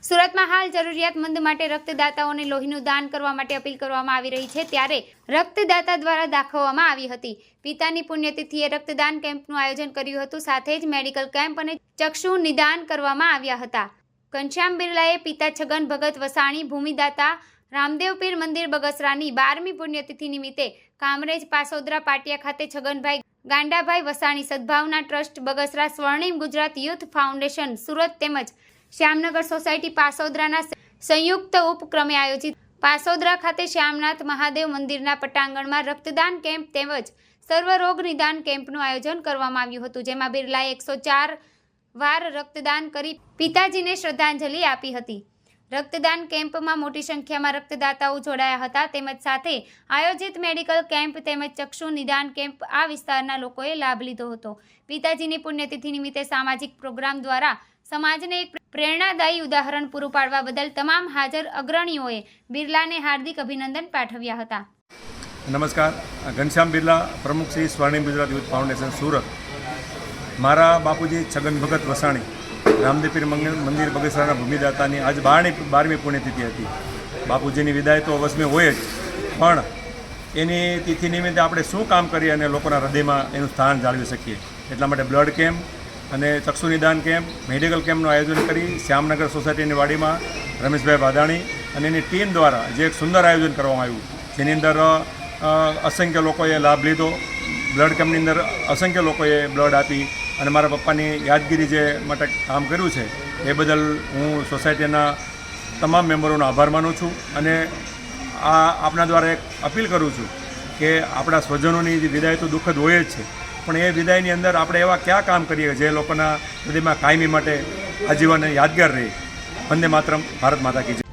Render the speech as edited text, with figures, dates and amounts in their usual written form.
સુરતમાં હાલ જરૂરિયાતમંદ માટે રક્તદાતાઓને લોહીનું દાન કરવા માટે અપીલ કરવામાં આવી રહી છે, ત્યારે રક્તદાતા દ્વારા દાખવવામાં આવી હતી. પિતાની પુણ્યતિથિએ રક્તદાન કેમ્પનું આયોજન કર્યું હતું. સાથે જ મેડિકલ કેમ્પ અને ચક્ષુ નિદાન કરવામાં આવ્યા હતા. ઘનશ્યામ બિરલાએ પિતા છગન ભગત વસાણી ભૂમિદાતા રામદેવપીર મંદિર બગસરાની 12મી પુણ્યતિથિ નિમિત્તે કામરેજ પાસોદરા પાટિયા ખાતે છગનભાઈ ગાંડાભાઈ વસાણી સદભાવના ટ્રસ્ટ બગસરા, સ્વર્ણિમ ગુજરાત યુથ ફાઉન્ડેશન સુરત તેમજ શ્યામનગર સોસાયટી પાસોદરાના સંયુક્ત ઉપક્રમે આયોજિત પાસોદરા ખાતે શ્યામનાથ મહાદેવ મંદિરના પટાંગણમાં રક્તદાન કેમ્પ તેમજ સર્વરોગ નિદાન કેમ્પનું આયોજન કરવામાં આવ્યું હતું, જેમાં બિરલાએ 104 વાર રક્તદાન કરી પિતાજીને શ્રદ્ધાંજલિ આપી હતી. રક્તદાન કેમ્પમાં મોટી સંખ્યામાં રક્તદાતાઓ જોડાયા હતા. તેમજ સાથે આયોજિત મેડિકલ કેમ્પ તેમજ ચક્ષુ નિદાન કેમ્પ આ વિસ્તારના લોકોએ લાભ લીધો હતો. પિતાજીની પુણ્યતિથિ નિમિત્તે સામાજિક પ્રોગ્રામ દ્વારા સમાજને એક પ્રેરણાદાયી ઉદાહરણ પૂરું પાડવા બદલ તમામ હાજર અગ્રણીઓએ બિરલાને હાર્દિક અભિનંદન પાઠવ્યા હતા. નમસ્કાર, ઘનશ્યામ બિરલા, પ્રમુખ શ્રી સ્વર્ણિમ ગુજરાત યુથ ફાઉન્ડેશન સુરત. મારા બાપુજી છગન ભગત વસાણી રામદેવપીર મંદિર બગસરાના ભૂમિદાતાની આજ 12મી પુણ્યતિથિ હતી. બાપુજીની વિદાય તો અવશ્ય હોય જ, પણ એની તિથિ નિમિત્તે આપણે શું કામ કરીએ અને લોકોના હૃદયમાં એનું સ્થાન જાળવી શકીએ, એટલા માટે બ્લડ કેમ્પ અને ચક્ષુ નિદાન કેમ્પ, મેડિકલ કેમ્પનું આયોજન કરી શ્યામનગર સોસાયટીની વાડીમાં રમેશભાઈ વાદાણી અને એની ટીમ દ્વારા જે એક સુંદર આયોજન કરવામાં આવ્યું, જેની અંદર અસંખ્ય લોકોએ લાભ લીધો. બ્લડ કેમ્પની અંદર અસંખ્ય લોકોએ બ્લડ આપી અને મારા પપ્પાની યાદગીરી જે માટે કામ કર્યું છે એ બદલ હું સોસાયટીના તમામ મેમ્બરોનો આભાર માનું છું. અને આપના દ્વારા એક અપીલ કરું છું કે આપણા સ્વજનોની જે વિદાય તો દુઃખદ હોય જ છે, પણ એ વિદાયની અંદર આપણે એવા કયા કામ કરીએ જે લોકોના હૃદયમાં કાયમી માટે આજીવન યાદગાર રહે. વંદે માતરમ, ભારત માતા કી જય.